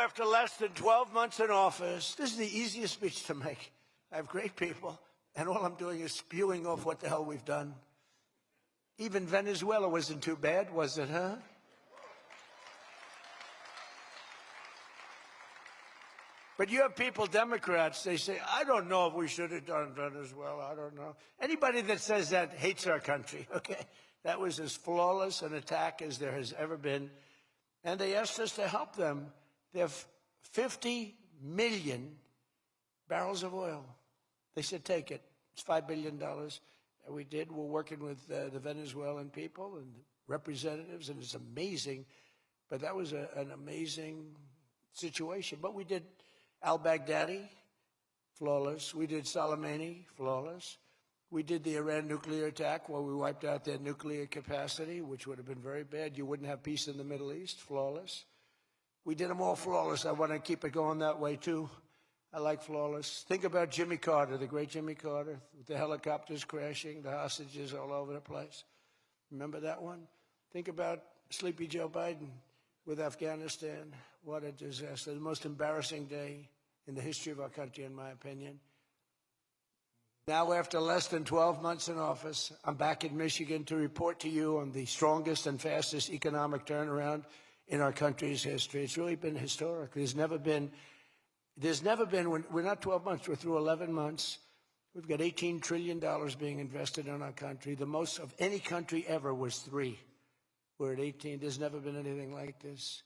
after less than 12 months in office, this is the easiest speech to make. I have great people, and all I'm doing is spewing off what the hell we've done. Even Venezuela wasn't too bad, was it, huh? But you have people, Democrats, they say, I don't know if we should have done Venezuela, I don't know. Anybody that says that hates our country, okay? That was as flawless an attack as there has ever been. And they asked us to help them. They have 50 million barrels of oil. They said, take it. It's $5 billion. And we did. We're working with the Venezuelan people and representatives, and it's amazing. But that was an amazing situation. But we did al-Baghdadi, flawless. We did Soleimani, flawless. We did the Iran nuclear attack where we wiped out their nuclear capacity, which would have been very bad. You wouldn't have peace in the Middle East, flawless. We did them all flawless. I want to keep it going that way, too. I like flawless. Think about Jimmy Carter, the great Jimmy Carter, with the helicopters crashing, the hostages all over the place. Remember that one? Think about Sleepy Joe Biden with Afghanistan. What a disaster. The most embarrassing day in the history of our country, in my opinion. Now, after less than 12 months in office, I'm back in Michigan to report to you on the strongest and fastest economic turnaround in our country's history. It's really been historic. There's never been, we're not 12 months, we're through 11 months. We've got $18 trillion being invested in our country. The most of any country ever was 3. We're at 18. There's never been anything like this.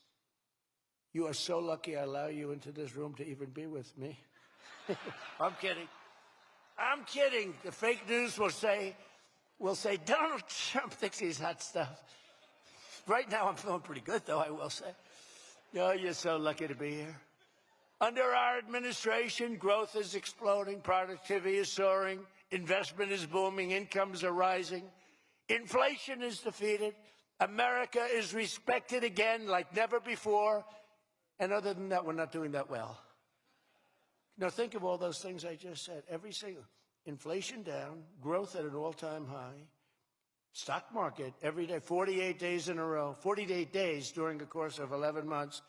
You are so lucky I allow you into this room to even be with me. I'm kidding. I'm kidding. The fake news will say Donald Trump thinks he's hot stuff. Right now I'm feeling pretty good, though, I will say. Oh, you're so lucky to be here. Under our administration, growth is exploding, productivity is soaring, investment is booming, incomes are rising, inflation is defeated, America is respected again like never before, and other than that, we're not doing that well. Now, think of all those things I just said. Every single, inflation down, growth at an all-time high, stock market every day, 48 days in a row, 48 days during the course of 11 months,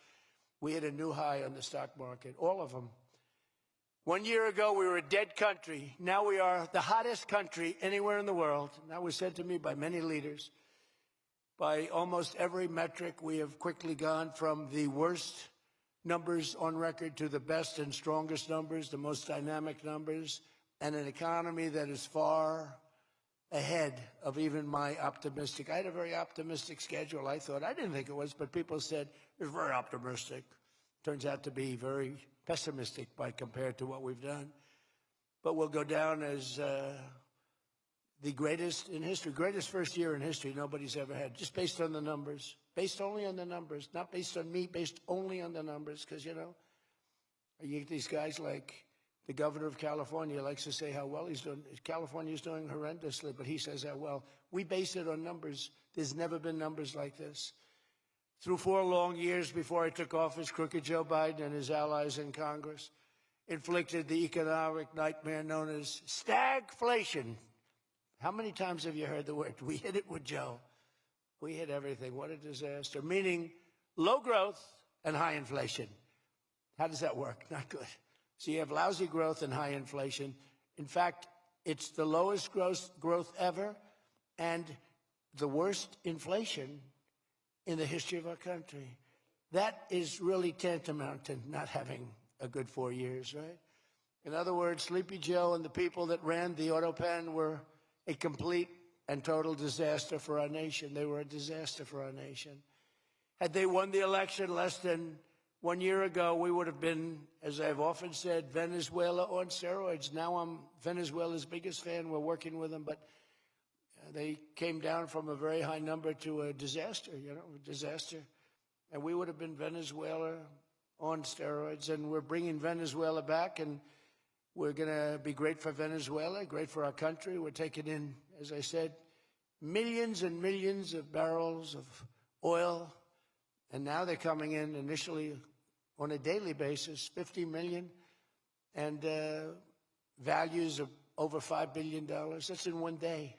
we hit a new high on the stock market, all of them. 1 year ago, we were a dead country. Now we are the hottest country anywhere in the world. And that was said to me by many leaders. By almost every metric, we have quickly gone from the worst numbers on record to the best and strongest numbers, the most dynamic numbers, and an economy that is far ahead of even my optimistic. I had a very optimistic schedule, I thought. I didn't think it was, but people said it was very optimistic. Turns out to be very pessimistic by compared to what we've done. But we'll go down as the greatest in history, greatest first year in history nobody's ever had, just based on the numbers, based only on the numbers, not based on me, based only on the numbers, because, you know, you get these guys like the governor of California likes to say how well he's doing. California's doing horrendously, but he says how well. We base it on numbers. There's never been numbers like this. Through 4 long years before I took office, crooked Joe Biden and his allies in Congress inflicted the economic nightmare known as stagflation. How many times have you heard the word? We hit it with Joe. We hit everything. What a disaster. Meaning low growth and high inflation. How does that work? Not good. So you have lousy growth and high inflation. In fact, it's the lowest growth ever and the worst inflation in the history of our country. That is really tantamount to not having a good 4 years, right? In other words, Sleepy Joe and the people that ran the auto pen were a complete and total disaster for our nation. They were a disaster for our nation. Had they won the election less than 1 year ago, we would have been, as I've often said, Venezuela on steroids. Now I'm Venezuela's biggest fan. We're working with them, but they came down from a very high number to a disaster, a disaster. And we would have been Venezuela on steroids, and we're bringing Venezuela back, and we're going to be great for Venezuela, great for our country. We're taking in, as I said, millions and millions of barrels of oil, and now they're coming in initially on a daily basis, 50 million, and values of over $5 billion. That's in 1 day.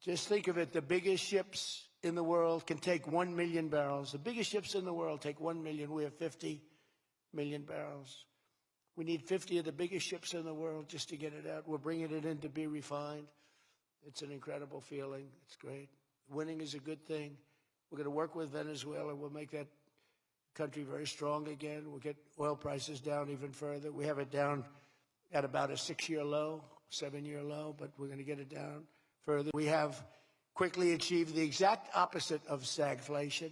Just think of it, the biggest ships in the world can take 1 million barrels. The biggest ships in the world take 1 million. We have 50 million barrels. We need 50 of the biggest ships in the world just to get it out. We're bringing it in to be refined. It's an incredible feeling. It's great. Winning is a good thing. We're going to work with Venezuela. We'll make that country very strong again. We'll get oil prices down even further. We have it down at about a 6-year low, 7-year low, but we're going to get it down further. We have quickly achieved the exact opposite of stagflation,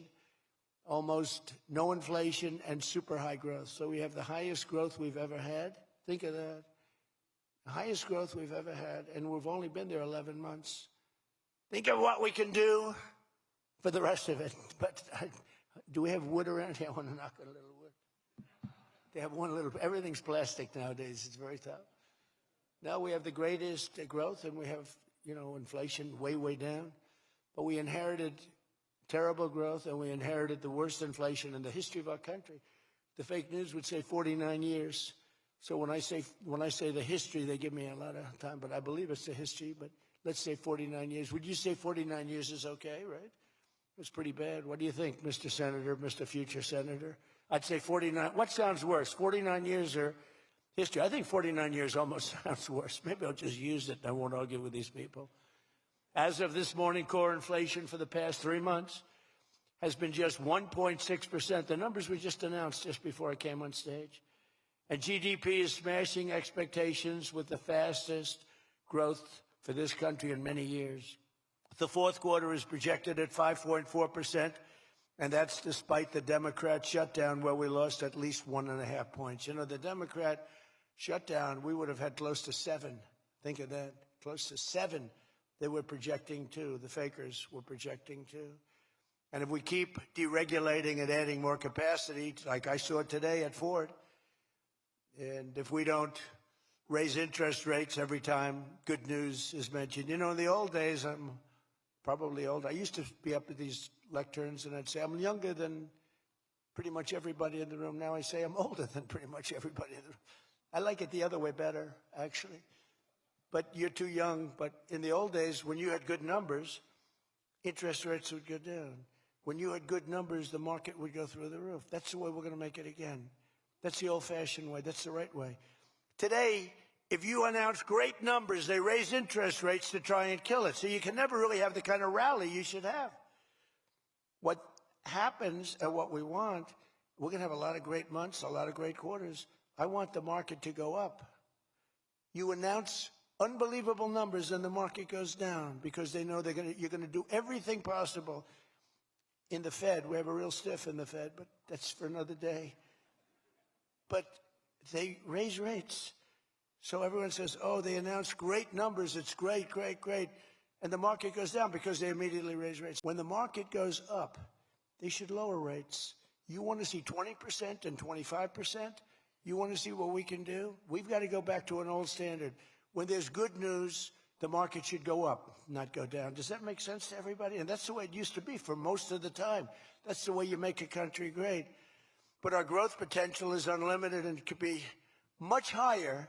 almost no inflation and super high growth. So we have the highest growth we've ever had. Think of that. The highest growth we've ever had, and we've only been there 11 months. Think of what we can do for the rest of it. But do we have wood around here? I want to knock on a little wood. They have one little, everything's plastic nowadays. It's very tough. Now we have the greatest growth, and we have, inflation way, way down. But we inherited terrible growth, and we inherited the worst inflation in the history of our country. The fake news would say 49 years. So when I say the history, they give me a lot of time, but I believe it's the history. But let's say 49 years. Would you say 49 years is okay, right? It's pretty bad. What do you think, Mr. Senator, Mr. Future Senator? I'd say 49. What sounds worse, 49 years or history? I think 49 years almost sounds worse. Maybe I'll just use it and I won't argue with these people. As of this morning, core inflation for the past 3 months has been just 1.6%. The numbers we just announced just before I came on stage. And GDP is smashing expectations with the fastest growth for this country in many years. The fourth quarter is projected at 5.4%, and that's despite the Democrat shutdown where we lost at least 1.5 points. The Democrat shutdown, we would have had close to 7. Think of that, close to 7. They were projecting to. The fakers were projecting to. And if we keep deregulating and adding more capacity, like I saw today at Ford, and if we don't raise interest rates every time good news is mentioned. In the old days, I'm probably old. I used to be up at these lecterns and I'd say, I'm younger than pretty much everybody in the room. Now I say I'm older than pretty much everybody in the room. I like it the other way better, actually. But you're too young. But in the old days, when you had good numbers, interest rates would go down. When you had good numbers, the market would go through the roof. That's the way we're going to make it again. That's the old-fashioned way. That's the right way. Today, if you announce great numbers, they raise interest rates to try and kill it. So you can never really have the kind of rally you should have. What happens and what we want, we're going to have a lot of great months, a lot of great quarters. I want the market to go up. You announce unbelievable numbers and the market goes down because they know you're going to do everything possible. In the Fed, we have a real stiff in the Fed, but that's for another day. But they raise rates. So everyone says, oh, they announced great numbers. It's great, great, great. And the market goes down because they immediately raise rates. When the market goes up, they should lower rates. You want to see 20% and 25%? You want to see what we can do? We've got to go back to an old standard. When there's good news, the market should go up, not go down. Does that make sense to everybody? And that's the way it used to be for most of the time. That's the way you make a country great. But our growth potential is unlimited and could be much higher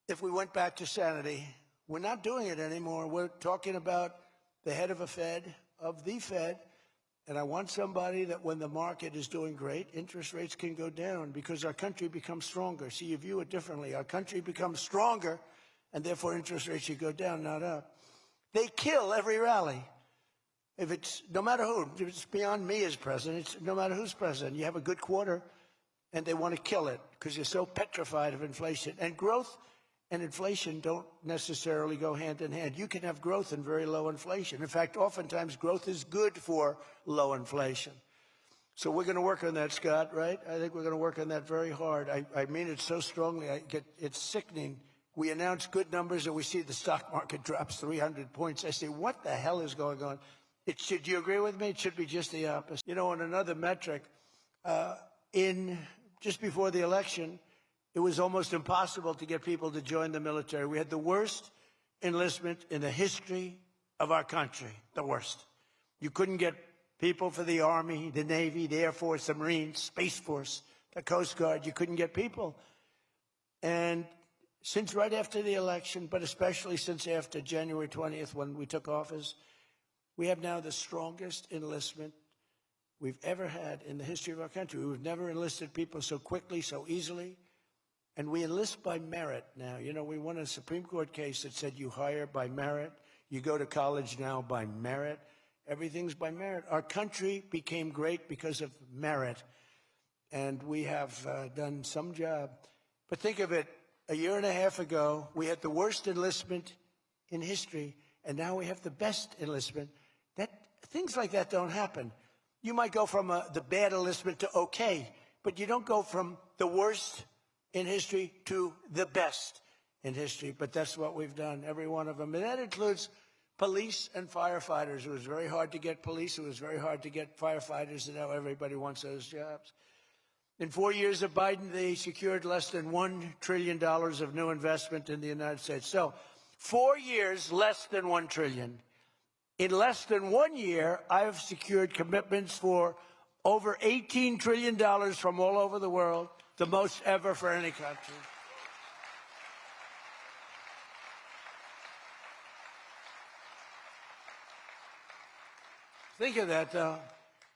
if we went back to sanity. We're not doing it anymore. We're talking about the head of the Fed, and I want somebody that when the market is doing great, interest rates can go down because our country becomes stronger. See, you view it differently. Our country becomes stronger, and therefore interest rates should go down, not up. They kill every rally. If it's, no matter who, if it's beyond me as president, it's no matter who's president. You have a good quarter, and they want to kill it because you're so petrified of inflation. And growth and inflation don't necessarily go hand in hand. You can have growth and very low inflation. In fact, oftentimes growth is good for low inflation. So we're going to work on that, Scott, right? I think we're going to work on that very hard. I mean it so strongly. It's sickening. We announce good numbers, and we see the stock market drops 300 points. I say, what the hell is going on? Do you agree with me? It should be just the opposite. On another metric, just before the election, it was almost impossible to get people to join the military. We had the worst enlistment in the history of our country, the worst. You couldn't get people for the Army, the Navy, the Air Force, the Marines, Space Force, the Coast Guard. You couldn't get people. And since right after the election, but especially since after January 20th when we took office, we have now the strongest enlistment we've ever had in the history of our country. We've never enlisted people so quickly, so easily. And we enlist by merit now. You know, we won a Supreme Court case that said you hire by merit. You go to college now by merit. Everything's by merit. Our country became great because of merit. And we have done some job. But think of it, a year and a half ago, we had the worst enlistment in history, and now we have the best enlistment. Things like that don't happen. You might go from the bad enlistment to okay, but you don't go from the worst in history to the best in history. But that's what we've done, every one of them. And that includes police and firefighters. It was very hard to get police. It was very hard to get firefighters, and now everybody wants those jobs. In 4 years of Biden, they secured less than $1 trillion of new investment in the United States. So 4 years, less than $1 trillion. In less than 1 year, I've secured commitments for over $18 trillion from all over the world, the most ever for any country. Think of that, though.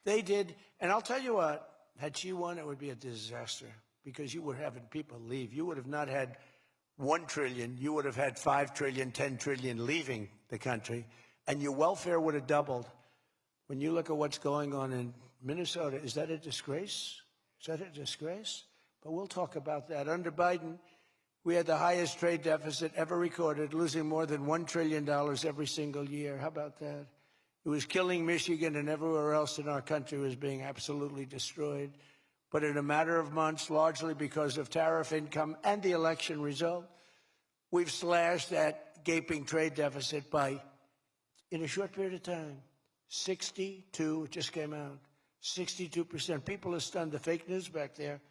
They did, and I'll tell you what, had she won, it would be a disaster because you would have people leave. You would have not had $1 trillion. You would have had 5 trillion, 10 trillion leaving the country, and your welfare would have doubled. When you look at what's going on in Minnesota, is that a disgrace? Is that a disgrace? But we'll talk about that. Under Biden, we had the highest trade deficit ever recorded, losing more than $1 trillion every single year. How about that? It was killing Michigan, and everywhere else in our country was being absolutely destroyed. But in a matter of months, largely because of tariff income and the election result, we've slashed that gaping trade deficit by, in a short period of time, 62, it just came out, 62%. People are stunned. The fake news back there,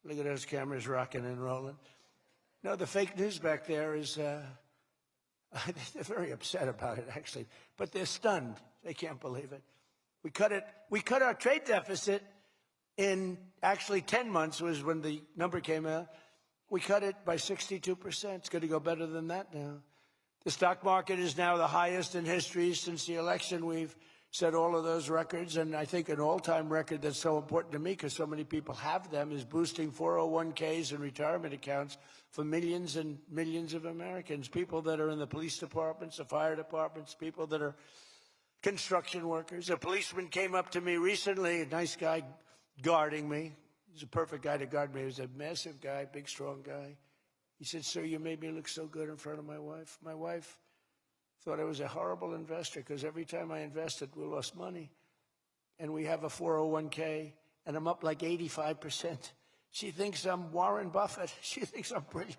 look at those cameras rocking and rolling. No, the fake news back there is, they're very upset about it, actually, but they're stunned. They can't believe it. We cut our trade deficit in actually 10 months was when the number came out. We cut it by 62%. It's going to go better than that now. The stock market is now the highest in history since the election. We've set all of those records, and I think an all-time record that's so important to me because so many people have them is boosting 401ks and retirement accounts for millions and millions of Americans, people that are in the police departments, the fire departments, people that are construction workers. A policeman came up to me recently, a nice guy guarding me. He's a perfect guy to guard me. He was a massive guy, big, strong guy. He said, "Sir, you made me look so good in front of my wife. My wife thought I was a horrible investor because every time I invested, we lost money. And we have a 401k, and I'm up like 85%. She thinks I'm Warren Buffett. She thinks I'm brilliant.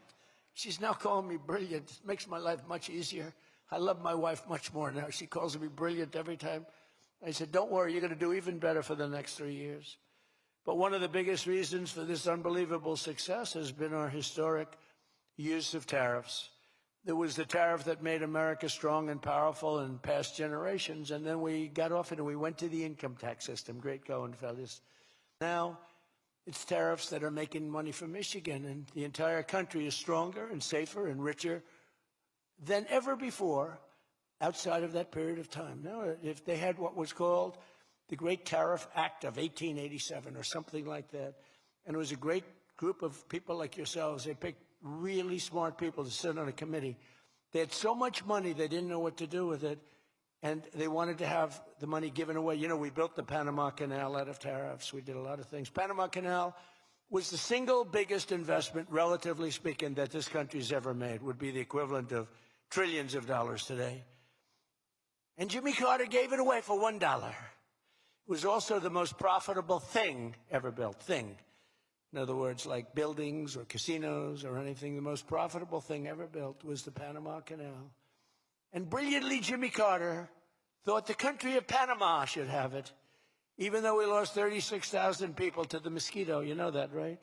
She's now calling me brilliant. It makes my life much easier. I love my wife much more now. She calls me brilliant every time." I said, "Don't worry, you're going to do even better for the next 3 years." But one of the biggest reasons for this unbelievable success has been our historic use of tariffs. There was the tariff that made America strong and powerful in past generations, and then we got off it and we went to the income tax system. Great going, fellas. Now it's tariffs that are making money for Michigan, and the entire country is stronger and safer and richer than ever before outside of that period of time. Now, if they had what was called the Great Tariff Act of 1887 or something like that, and it was a great group of people like yourselves, they picked really smart people to sit on a committee. They had so much money, they didn't know what to do with it, and they wanted to have the money given away. You know, we built the Panama Canal out of tariffs. We did a lot of things. Panama Canal was the single biggest investment, relatively speaking, that this country's ever made. Would be the equivalent of trillions of dollars today. And Jimmy Carter gave it away for $1. It was also the most profitable thing ever built. Thing. In other words, like buildings or casinos or anything, the most profitable thing ever built was the Panama Canal. And brilliantly, Jimmy Carter thought the country of Panama should have it, even though we lost 36,000 people to the mosquito. You know that, right?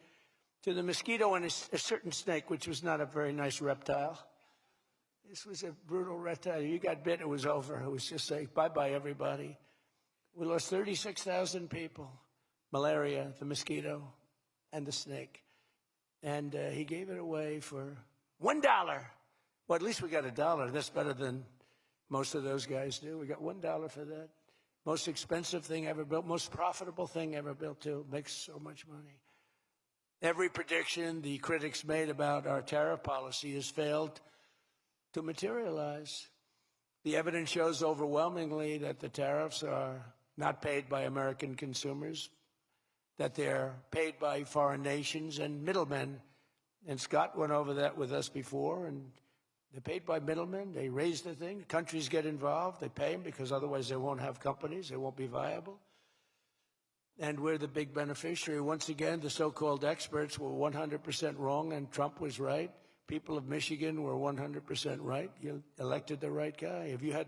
To the mosquito and a certain snake, which was not a very nice reptile. This was a brutal reptile. You got bit, it was over. It was just like, bye-bye, everybody. We lost 36,000 people. Malaria, the mosquito, and the snake. And he gave it away for $1. Well, at least we got $1. That's better than most of those guys do. We got $1 for that. Most expensive thing ever built, most profitable thing ever built, too. Makes so much money. Every prediction the critics made about our tariff policy has failed to materialize. The evidence shows overwhelmingly that the tariffs are not paid by American consumers, that they're paid by foreign nations and middlemen. And Scott went over that with us before, and they're paid by middlemen. They raise the thing. Countries get involved. They pay them because otherwise they won't have companies. They won't be viable. And we're the big beneficiary. Once again, the so-called experts were 100% wrong, and Trump was right. People of Michigan were 100% right. You elected the right guy. If you had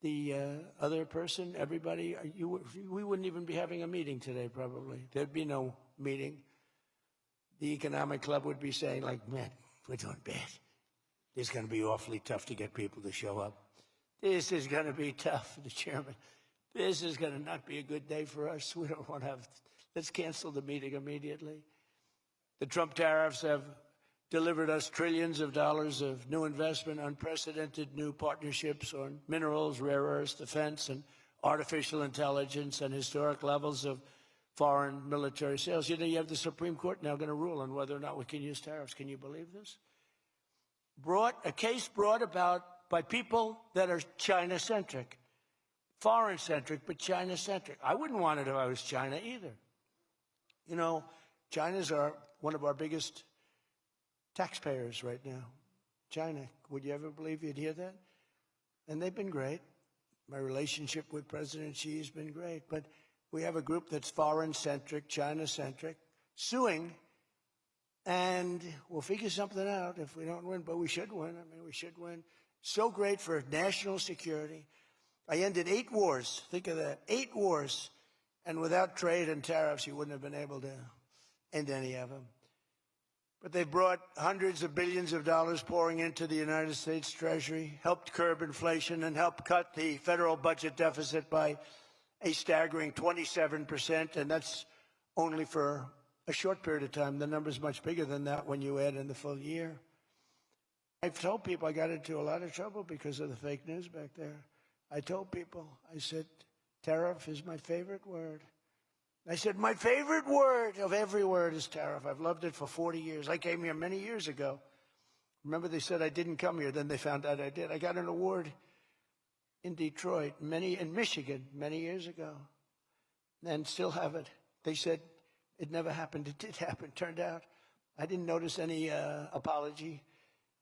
the other person, everybody, we wouldn't even be having a meeting today, probably. There'd be no meeting. The Economic Club would be saying, like, man, we're doing bad. It's going to be awfully tough to get people to show up. This is going to be tough, the chairman. This is going to not be a good day for us. We don't want to have, let's cancel the meeting immediately. The Trump tariffs have delivered us trillions of dollars of new investment, unprecedented new partnerships on minerals, rare earths, defense, and artificial intelligence, and historic levels of foreign military sales. You know, you have the Supreme Court now going to rule on whether or not we can use tariffs. Can you believe this? A case brought about by people that are China-centric, foreign-centric, but China-centric. I wouldn't want it if I was China either. You know, China's one of our biggest taxpayers right now. China, would you ever believe you'd hear that? And they've been great. My relationship with President Xi has been great. But we have a group that's foreign-centric, China-centric, suing, and we'll figure something out if we don't win, but we should win. I mean, we should win. So great for national security. I ended 8 wars. Think of that. 8 wars. And without trade and tariffs, you wouldn't have been able to end any of them. But they've brought hundreds of billions of dollars pouring into the United States Treasury, helped curb inflation, and helped cut the federal budget deficit by a staggering 27%, and that's only for a short period of time. The number's much bigger than that when you add in the full year. I've told people I got into a lot of trouble because of the fake news back there. I told people, I said, tariff is my favorite word. I said, my favorite word of every word is tariff. I've loved it for 40 years. I came here many years ago. Remember, they said I didn't come here. Then they found out I did. I got an award in Detroit, in Michigan, many years ago, and still have it. They said it never happened. It did happen. Turned out I didn't notice any apology.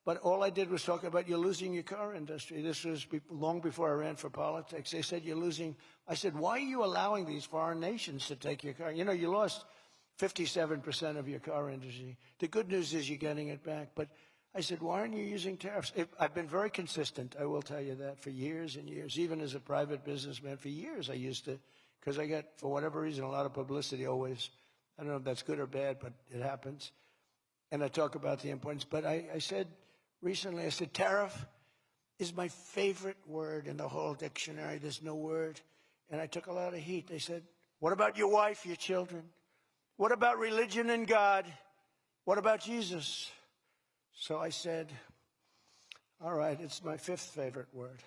But all I did was talk about you're losing your car industry. This was long before I ran for politics. They said you're losing. I said, why are you allowing these foreign nations to take your car? You know, you lost 57% of your car industry. The good news is you're getting it back. But I said, why aren't you using tariffs? I've been very consistent, I will tell you that, for years and years. Even as a private businessman, for years I used to, because I get, for whatever reason, a lot of publicity always. I don't know if that's good or bad, but it happens. And I talk about the importance. But I said, recently, I said, tariff is my favorite word in the whole dictionary. There's no word. And I took a lot of heat. They said, what about your wife, your children? What about religion and God? What about Jesus? So I said, all right, it's my 5th favorite word.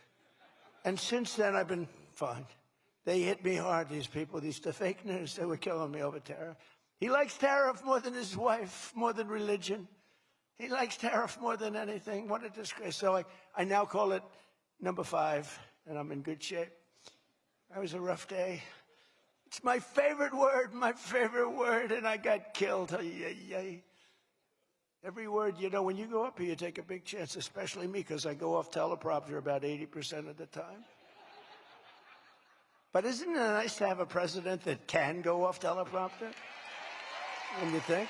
And since then, I've been fine. They hit me hard, these people, the fake news. They were killing me over tariff. He likes tariff more than his wife, more than religion. He likes tariff more than anything. What a disgrace. So I now call it number 5, and I'm in good shape. That was a rough day. It's my favorite word, and I got killed. Every word, you know, when you go up here, you take a big chance, especially me, because I go off teleprompter about 80% of the time. But isn't it nice to have a president that can go off teleprompter? When you think?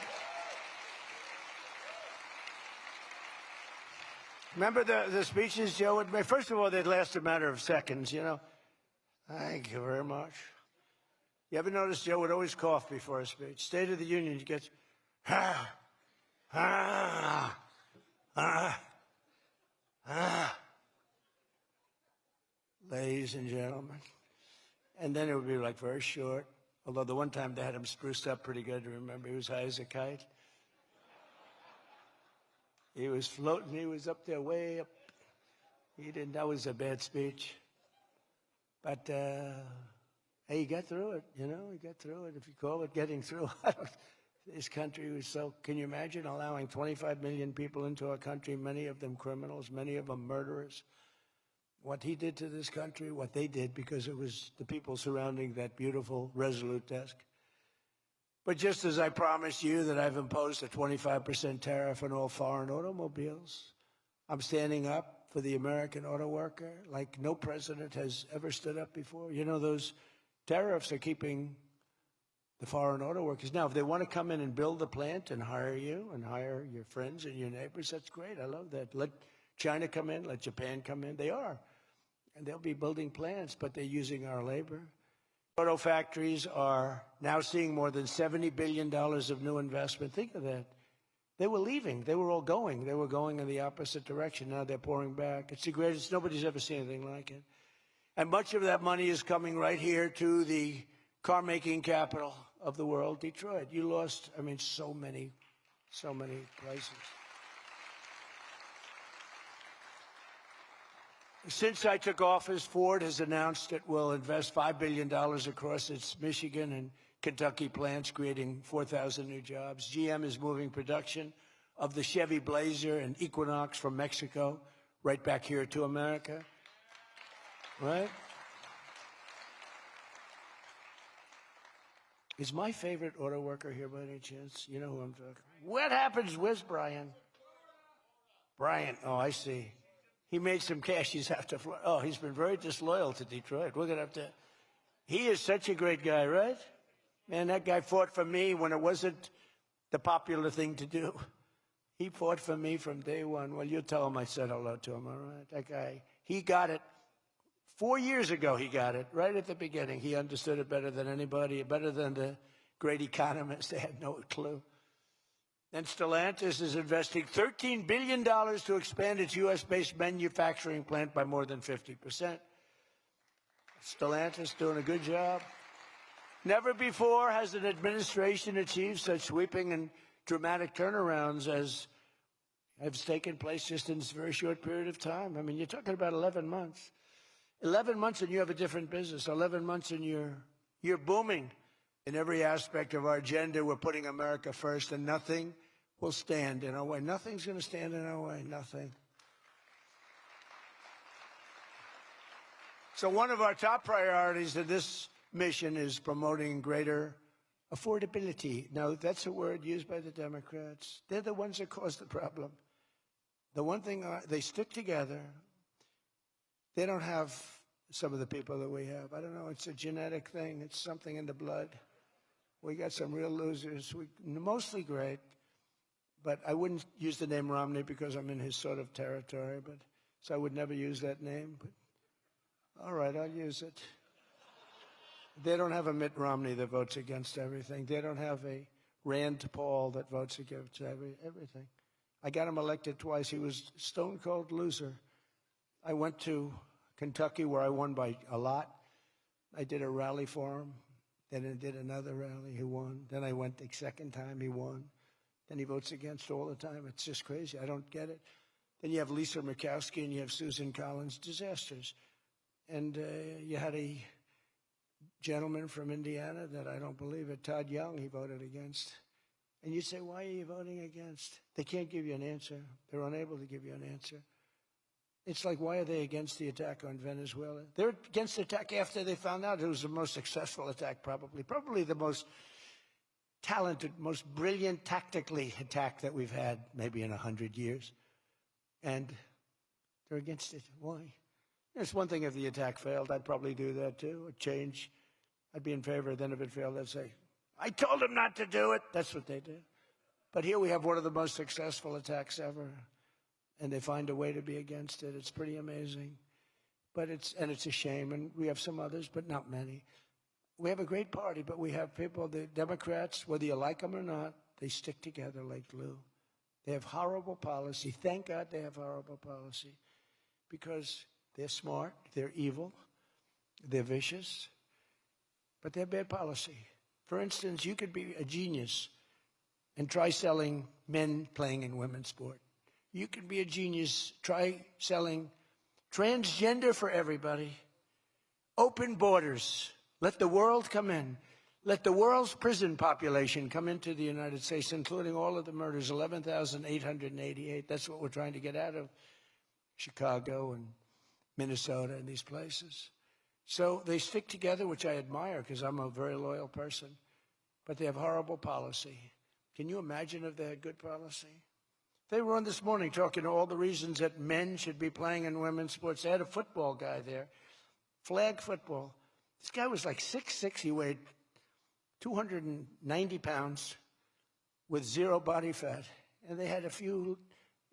Remember the speeches Joe would make? First of all, they'd last a matter of seconds, you know. Thank you very much. You ever notice Joe would always cough before a speech? State of the Union, he gets, ladies and gentlemen. And then it would be like very short. Although the one time they had him spruced up pretty good, remember, he was high as a kite. He was floating, he was up there way up. That was a bad speech. But Hey, you got through it, you know, you got through it. If you call it getting through, this country was so, can you imagine allowing 25 million people into our country, many of them criminals, many of them murderers? What he did to this country, what they did, because it was the people surrounding that beautiful, resolute desk. But just as I promised you that I've imposed a 25% tariff on all foreign automobiles, I'm standing up for the American auto worker like no president has ever stood up before. You know, those tariffs are keeping the foreign auto workers. Now, if they want to come in and build the plant and hire you and hire your friends and your neighbors, that's great. I love that. Let China come in, let Japan come in. They are. And they'll be building plants, but they're using our labor. Auto factories are now seeing more than $70 billion of new investment. Think of that. They were leaving. They were all going. They were going in the opposite direction. Now they're pouring back. It's the greatest. Nobody's ever seen anything like it. And much of that money is coming right here to the car-making capital of the world, Detroit. You lost, I mean, so many places. Since I took office, Ford has announced it will invest $5 billion across its Michigan and Kentucky plants, creating 4,000 new jobs. GM is moving production of the Chevy Blazer and Equinox from Mexico right back here to America. Right? Is my favorite auto worker here by any chance? You know who I'm talking about. What happens? Where's Brian? Brian, oh, I see. He made some cash. He's out to Florida. Oh, he's been very disloyal to Detroit. We're going to have to. He is such a great guy, right? Man, that guy fought for me when it wasn't the popular thing to do. He fought for me from day one. Well, you tell him I said hello to him, all right? That guy, he got it. 4 years ago, he got it, right at the beginning. He understood it better than anybody, better than the great economists. They had no clue. And Stellantis is investing $13 billion to expand its U.S.-based manufacturing plant by more than 50%. Stellantis doing a good job. Never before has an administration achieved such sweeping and dramatic turnarounds as have taken place just in this very short period of time. I mean, you're talking about 11 months. 11 months and you have a different business. 11 months and you're booming. In every aspect of our agenda, we're putting America first, and nothing will stand in our way. Nothing's going to stand in our way. Nothing. So one of our top priorities of this mission is promoting greater affordability. Now, that's a word used by the Democrats. They're the ones that cause the problem. The one thing, they stick together. They don't have some of the people that we have. I don't know. It's a genetic thing. It's something in the blood. We got some real losers. Mostly great. But I wouldn't use the name Romney because I'm in his sort of territory. So I would never use that name. But all right, I'll use it. They don't have a Mitt Romney that votes against everything. They don't have a Rand Paul that votes against everything. I got him elected twice. He was a stone-cold loser. I went to Kentucky where I won by a lot. I did a rally for him. Then I did another rally. He won. Then I went the second time. He won. Then he votes against all the time. It's just crazy. I don't get it. Then you have Lisa Murkowski and you have Susan Collins. Disasters. And you had a gentleman from Indiana that I don't believe it, Todd Young, he voted against. And you say, why are you voting against? They can't give you an answer. They're unable to give you an answer. It's like, why are they against the attack on Venezuela? They're against the attack after they found out it was the most successful attack, probably the most talented, most brilliant tactically attack that we've had maybe in 100 years. And they're against it. Why? It's one thing if the attack failed. I'd probably do that too. A change. I'd be in favor. Then if it failed, I'd say, I told them not to do it. That's what they do. But here we have one of the most successful attacks ever. And they find a way to be against it. It's pretty amazing. But it's a shame. And we have some others, but not many. We have a great party, but we have people, the Democrats, whether you like them or not, they stick together like glue. They have horrible policy. Thank God they have horrible policy. Because they're smart, they're evil, they're vicious, but they're bad policy. For instance, you could be a genius and try selling men playing in women's sport. You could be a genius, try selling transgender for everybody, open borders, Let the world come in. Let the world's prison population come into the United States, including all of the murders, 11,888. That's what we're trying to get out of Chicago and Minnesota and these places. So they stick together, which I admire because I'm a very loyal person, but they have horrible policy. Can you imagine if they had good policy? They were on this morning talking to all the reasons that men should be playing in women's sports. They had a football guy there, flag football. This guy was like 6'6". He weighed 290 pounds with zero body fat. And they had a few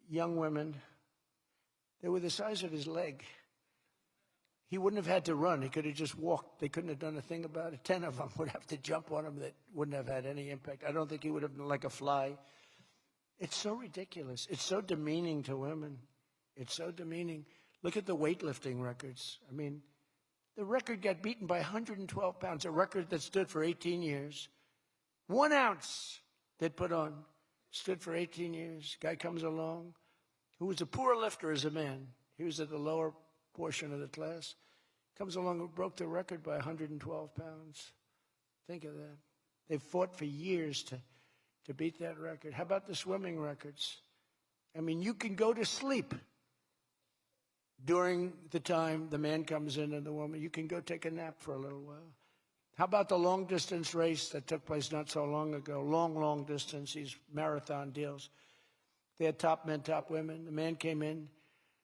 young women. They were the size of his leg. He wouldn't have had to run. He could have just walked. They couldn't have done a thing about it. 10 of them would have to jump on him that wouldn't have had any impact. I don't think he would have been like a fly. It's so ridiculous. It's so demeaning to women. It's so demeaning. Look at the weightlifting records. I mean, the record got beaten by 112 pounds, a record that stood for 18 years. 1 ounce they'd put on, stood for 18 years. Guy comes along who was a poor lifter as a man. He was at the lower portion of the class. Comes along and broke the record by 112 pounds. Think of that. They've fought for years to beat that record. How about the swimming records? I mean, you can go to sleep during the time the man comes in and the woman. You can go take a nap for a little while. How about the long-distance race that took place not so long ago? Long distance, these marathon deals. They had top men, top women. The man came in.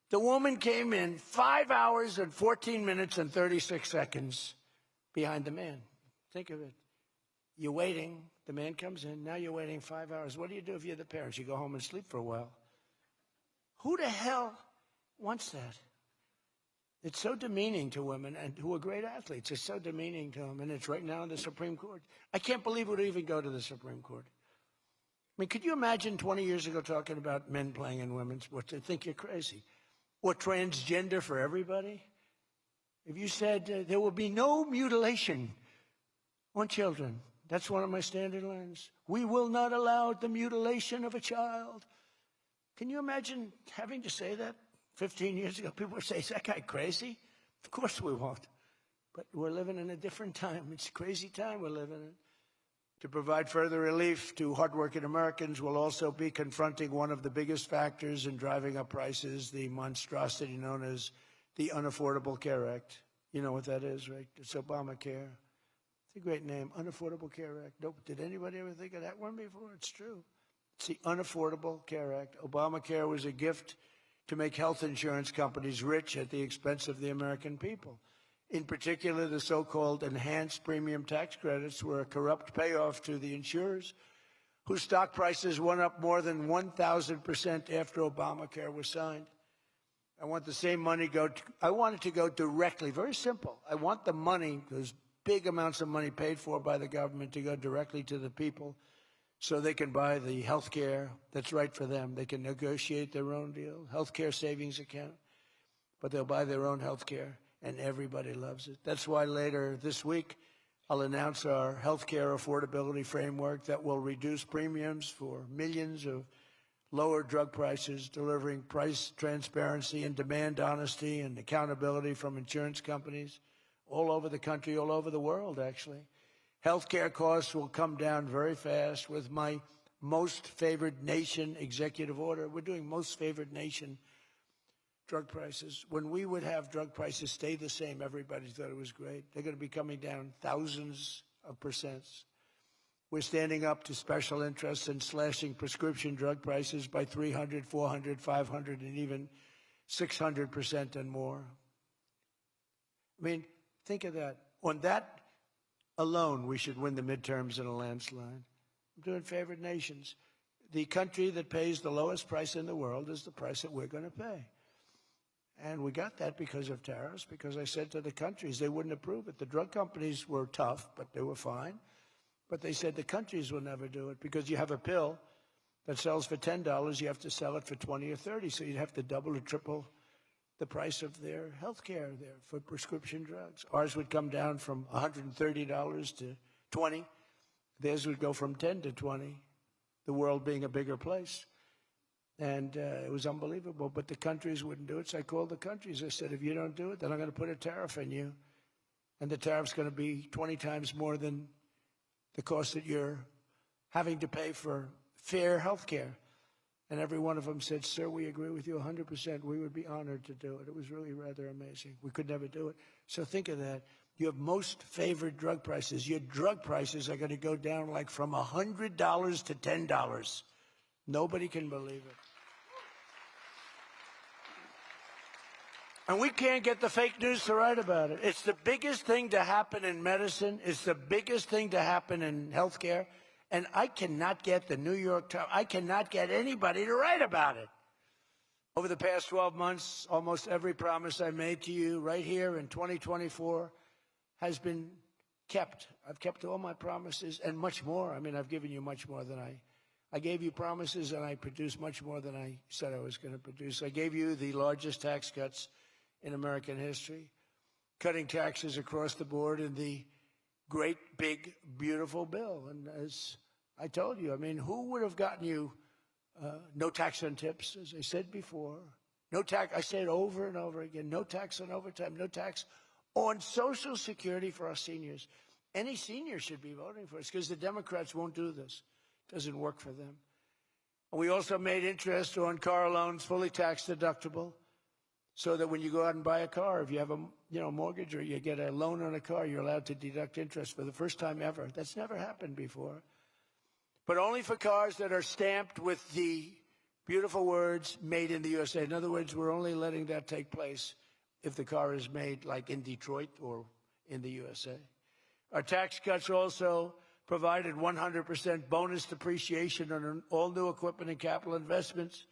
The woman came in 5 hours and 14 minutes and 36 seconds behind the man. Think of it. You're waiting. The man comes in. Now you're waiting 5 hours. What do you do if you're the parents? You go home and sleep for a while. Who the hell wants that? It's so demeaning to women and who are great athletes. It's so demeaning to them, and it's right now in the Supreme Court. I can't believe it would even go to the Supreme Court. I mean, could you imagine 20 years ago talking about men playing in women's sports? They'd think you're crazy. Or transgender for everybody? If you said there will be no mutilation on children, that's one of my standard lines. We will not allow the mutilation of a child. Can you imagine having to say that 15 years ago? People would say, is that guy crazy? Of course we won't. But we're living in a different time. It's a crazy time we're living in. To provide further relief to hardworking Americans, we'll also be confronting one of the biggest factors in driving up prices, the monstrosity known as the Unaffordable Care Act. You know what that is, right? It's Obamacare. It's a great name, Unaffordable Care Act. Nope. Did anybody ever think of that one before? It's true. It's the Unaffordable Care Act. Obamacare was a gift to make health insurance companies rich at the expense of the American people. In particular, the so-called enhanced premium tax credits were a corrupt payoff to the insurers, whose stock prices went up more than 1,000% after Obamacare was signed. I want the same money I want it to go directly, very simple. I want the money, those big amounts of money paid for by the government, to go directly to the people so they can buy the health care that's right for them. They can negotiate their own deal, health care savings account, but they'll buy their own health care. And everybody loves it. That's why later this week, I'll announce our healthcare affordability framework that will reduce premiums for millions of lower drug prices, delivering price transparency and demand honesty and accountability from insurance companies all over the country, all over the world, actually. Healthcare costs will come down very fast with my most favored nation executive order. We're doing most favored nation drug prices. When we would have drug prices stay the same, everybody thought it was great. They're going to be coming down thousands of percents. We're standing up to special interests and slashing prescription drug prices by 300, 400, 500, and even 600% and more. I mean, think of that. On that alone, we should win the midterms in a landslide. I'm doing favored nations. The country that pays the lowest price in the world is the price that we're going to pay. And we got that because of tariffs, because I said to the countries they wouldn't approve it. The drug companies were tough, but they were fine. But they said the countries will never do it because you have a pill that sells for $10, you have to sell it for 20 or 30, so you'd have to double or triple the price of their health care there for prescription drugs. Ours would come down from $130 to $20. Theirs would go from 10 to 20, the world being a bigger place. And it was unbelievable, but the countries wouldn't do it. So I called the countries. I said, if you don't do it, then I'm going to put a tariff on you. and the tariff's going to be 20 times more than the cost that you're having to pay for fair health care. And every one of them said, sir, we agree with you 100%. We would be honored to do it. It was really rather amazing. We could never do it. So think of that. You have most favored drug prices. Your drug prices are going to go down like from $100 to $10. Nobody can believe it. And we can't get the fake news to write about it. It's the biggest thing to happen in medicine. It's the biggest thing to happen in healthcare. And I cannot get the New York Times, I cannot get anybody to write about it. Over the past 12 months, almost every promise I made to you right here in 2024 has been kept. I've kept all my promises and much more. I mean, I've given you much more than I gave you promises, and I produced much more than I said I was going to produce. I gave you the largest tax cuts in American history, cutting taxes across the board in the great, big, beautiful bill. And as I told you, I mean, who would have gotten you no tax on tips, as I said before, no tax, I say it over and over again, no tax on overtime, no tax on Social Security for our seniors. Any senior should be voting for us because the Democrats won't do this. It doesn't work for them. And we also made interest on car loans fully tax deductible so that when you go out and buy a car, if you have a mortgage or you get a loan on a car, you're allowed to deduct interest for the first time ever. That's never happened before. But only for cars that are stamped with the beautiful words, made in the USA. In other words, we're only letting that take place if the car is made like in Detroit or in the USA. Our tax cuts also provided 100% bonus depreciation on all new equipment and capital investments,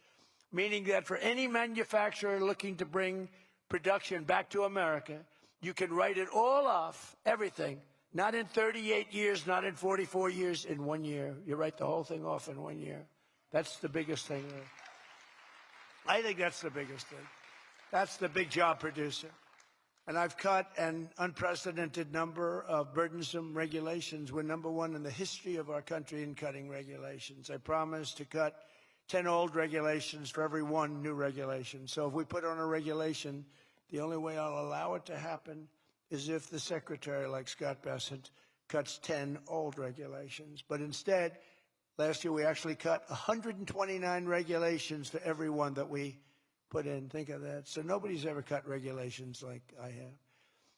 meaning that for any manufacturer looking to bring production back to America, you can write it all off, everything, not in 38 years, not in 44 years, in 1 year. You write the whole thing off in 1 year. That's the biggest thing. I think that's the biggest thing. That's the big job producer. And I've cut an unprecedented number of burdensome regulations. We're number one in the history of our country in cutting regulations. I promised to cut 10 old regulations for every one new regulation. So if we put on a regulation, the only way I'll allow it to happen is if the secretary, like Scott Bessent, cuts 10 old regulations. But instead, last year we actually cut 129 regulations for every one that we put in. Think of that. So nobody's ever cut regulations like I have.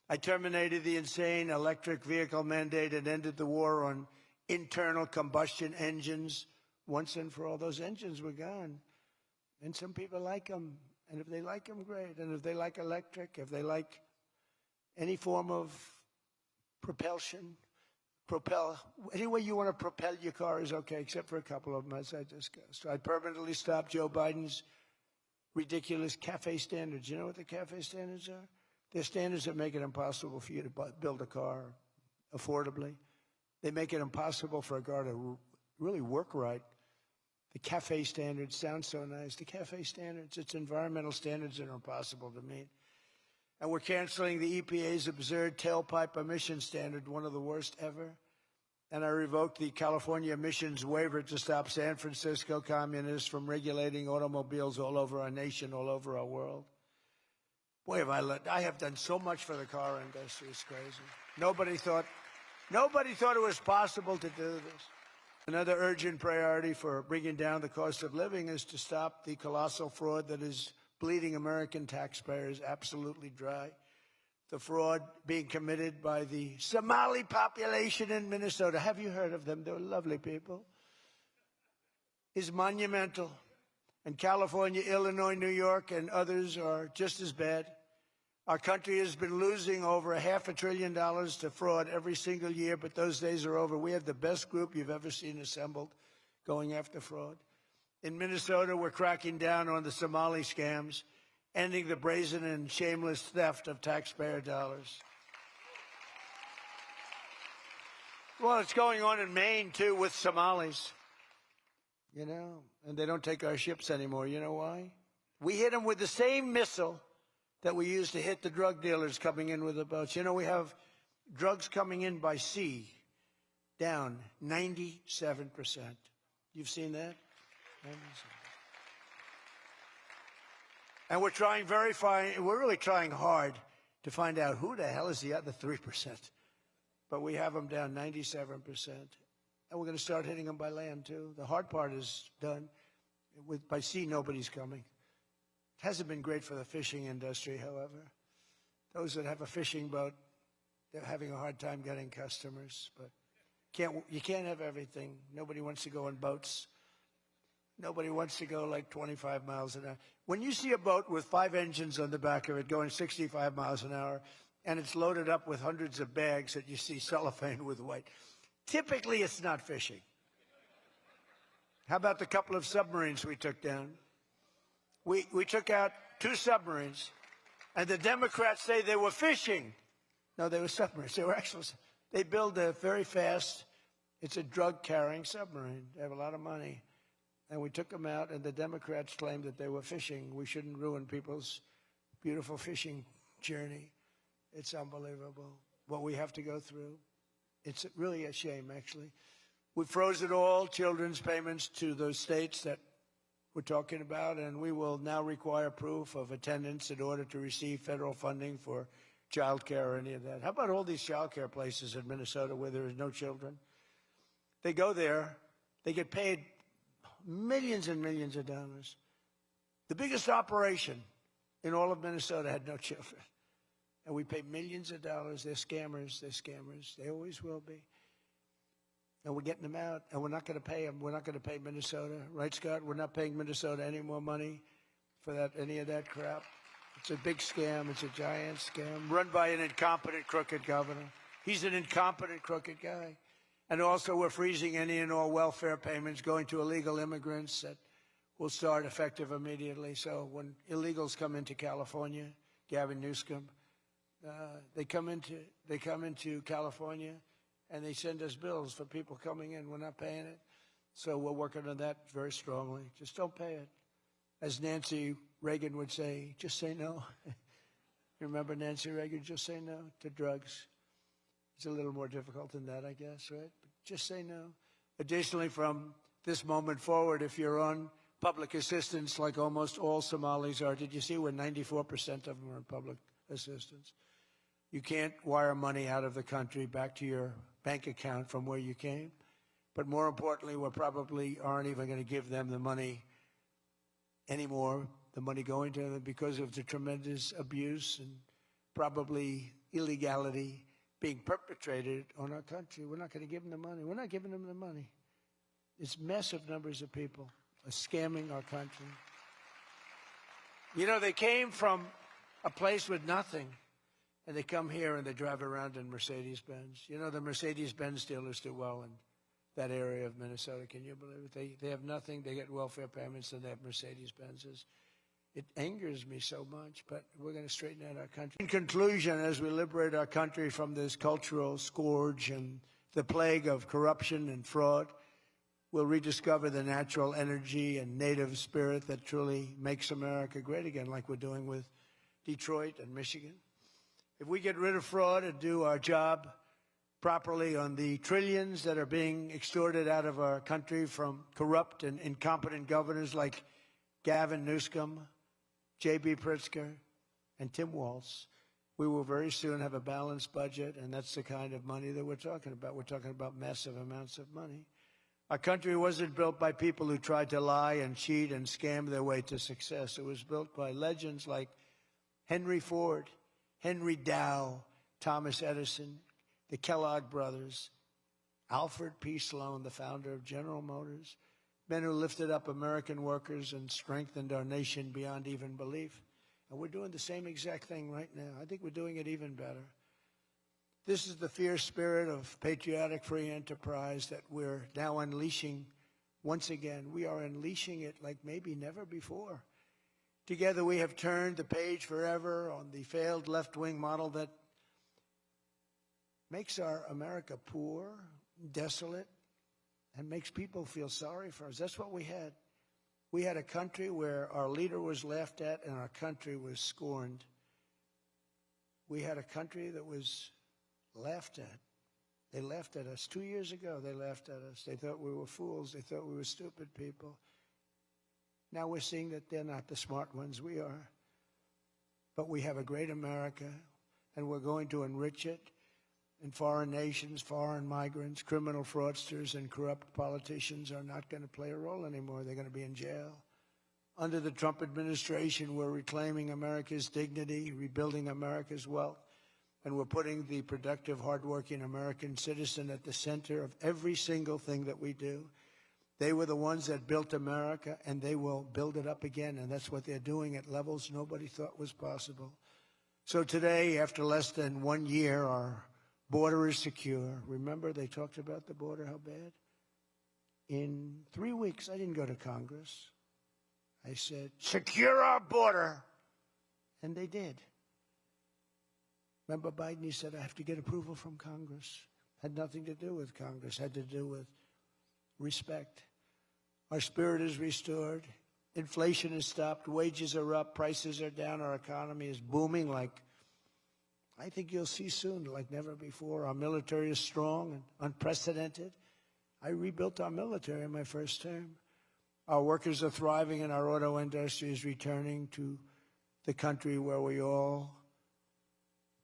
I terminated the insane electric vehicle mandate and ended the war on internal combustion engines. Once and for all, those engines were gone. And some people like them. And if they like them, great. And if they like electric, if they like any form of propulsion, any way you want to propel your car is okay, except for a couple of them, as I discussed. I permanently stopped Joe Biden's ridiculous CAFE standards. You know what the CAFE standards are? They're standards that make it impossible for you to build a car affordably. They make it impossible for a car to really work right. The CAFE standards sound so nice. The CAFE standards, it's environmental standards that are impossible to meet. And we're canceling the EPA's absurd tailpipe emission standard, one of the worst ever. And I revoked the California emissions waiver to stop San Francisco communists from regulating automobiles all over our nation, all over our world. Boy, I have done so much for the car industry. It's crazy. Nobody thought it was possible to do this. Another urgent priority for bringing down the cost of living is to stop the colossal fraud that is bleeding American taxpayers absolutely dry. The fraud being committed by the Somali population in Minnesota. Have you heard of them? They're lovely people. Is monumental. And California, Illinois, New York, and others are just as bad. Our country has been losing over $500 billion to fraud every single year, but those days are over. We have the best group you've ever seen assembled going after fraud. In Minnesota, we're cracking down on the Somali scams, ending the brazen and shameless theft of taxpayer dollars. Well, it's going on in Maine, too, with Somalis. You know, and they don't take our ships anymore. You know why? We hit them with the same missile that we used to hit the drug dealers coming in with the boats. You know, we have drugs coming in by sea down 97%. You've seen that? 97%. And we're trying we're really trying hard to find out who the hell is the other 3%. But we have them down 97%. And we're going to start hitting them by land, too. The hard part is done. By sea, nobody's coming. It hasn't been great for the fishing industry, however. Those that have a fishing boat, they're having a hard time getting customers. But you can't have everything. Nobody wants to go on boats. Nobody wants to go like 25 miles an hour. When you see a boat with 5 engines on the back of it going 65 miles an hour, and it's loaded up with hundreds of bags that you see cellophane with white, typically it's not fishing. How about the couple of submarines we took down? We took out 2 submarines, and the Democrats say they were fishing. No, they were submarines. They build a very fast, it's a drug-carrying submarine. They have a lot of money. And we took them out, and the Democrats claimed that they were fishing. We shouldn't ruin people's beautiful fishing journey. It's unbelievable what we have to go through. It's really a shame, actually. We froze it all, children's payments to those states that we're talking about, and we will now require proof of attendance in order to receive federal funding for child care or any of that. How about all these child care places in Minnesota where there is no children? They go there, they get paid millions and millions of dollars. The biggest operation in all of Minnesota had no children. And we pay millions of dollars. They're scammers. They're scammers. They always will be. And we're getting them out, and we're not going to pay them. We're not going to pay Minnesota. Right, Scott? We're not paying Minnesota any more money for any of that crap. It's a big scam. It's a giant scam run by an incompetent, crooked governor. He's an incompetent, crooked guy. And also, we're freezing any and all welfare payments going to illegal immigrants that will start effective immediately. So when illegals come into California, Gavin Newsom, they come into California, and they send us bills for people coming in. We're not paying it. So we're working on that very strongly. Just don't pay it. As Nancy Reagan would say, just say no. Remember Nancy Reagan? Just say no to drugs. It's a little more difficult than that, I guess, right? But just say no. Additionally, from this moment forward, if you're on public assistance, like almost all Somalis are, did you see where 94% of them are on public assistance? You can't wire money out of the country back to your bank account from where you came. But more importantly, we probably aren't even going to give them the money anymore, the money going to them, because of the tremendous abuse and probably illegality being perpetrated on our country. We're not going to give them the money. We're not giving them the money. It's massive numbers of people are scamming our country. You know, they came from a place with nothing, and they come here and they drive around in Mercedes-Benz. You know, the Mercedes-Benz dealers do well in that area of Minnesota. Can you believe it? They have nothing. They get welfare payments, and they have Mercedes-Benzes. It angers me so much, but we're going to straighten out our country. In conclusion, as we liberate our country from this cultural scourge and the plague of corruption and fraud, we'll rediscover the natural energy and native spirit that truly makes America great again, like we're doing with Detroit and Michigan. If we get rid of fraud and do our job properly on the trillions that are being extorted out of our country from corrupt and incompetent governors like Gavin Newsom, J.B. Pritzker, and Tim Walz, we will very soon have a balanced budget, and that's the kind of money that we're talking about. We're talking about massive amounts of money. Our country wasn't built by people who tried to lie and cheat and scam their way to success. It was built by legends like Henry Ford, Henry Dow, Thomas Edison, the Kellogg brothers, Alfred P. Sloan, the founder of General Motors, men who lifted up American workers and strengthened our nation beyond even belief. And we're doing the same exact thing right now. I think we're doing it even better. This is the fierce spirit of patriotic free enterprise that we're now unleashing once again. We are unleashing it like maybe never before. Together we have turned the page forever on the failed left-wing model that makes our America poor, desolate, and makes people feel sorry for us. That's what we had. We had a country where our leader was laughed at and our country was scorned. We had a country that was laughed at. They laughed at us. 2 years ago, they laughed at us. They thought we were fools. They thought we were stupid people. Now we're seeing that they're not the smart ones. We are. But we have a great America. and we're going to enrich it. And foreign nations, foreign migrants, criminal fraudsters, and corrupt politicians are not going to play a role anymore. They're going to be in jail. Under the Trump administration, we're reclaiming America's dignity, rebuilding America's wealth, and we're putting the productive, hardworking American citizen at the center of every single thing that we do. They were the ones that built America, and they will build it up again, and that's what they're doing at levels nobody thought was possible. So today, after less than 1 year, our border is secure. Remember, they talked about the border, how bad? In 3 weeks, I didn't go to Congress. I said, secure our border. And they did. Remember Biden, he said, I have to get approval from Congress. Had nothing to do with Congress, had to do with respect. Our spirit is restored. Inflation is stopped. Wages are up. Prices are down. Our economy is booming like I think you'll see soon, like never before. Our military is strong and unprecedented. I rebuilt our military in my first term. Our workers are thriving, and our auto industry is returning to the country where we all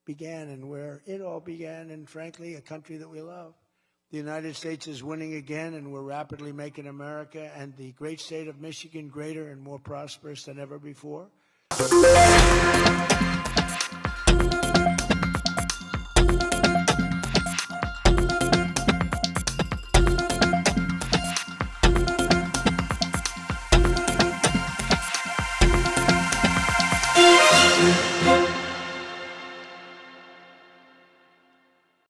began and where it all began, and frankly, a country that we love. The United States is winning again, and we're rapidly making America and the great state of Michigan greater and more prosperous than ever before.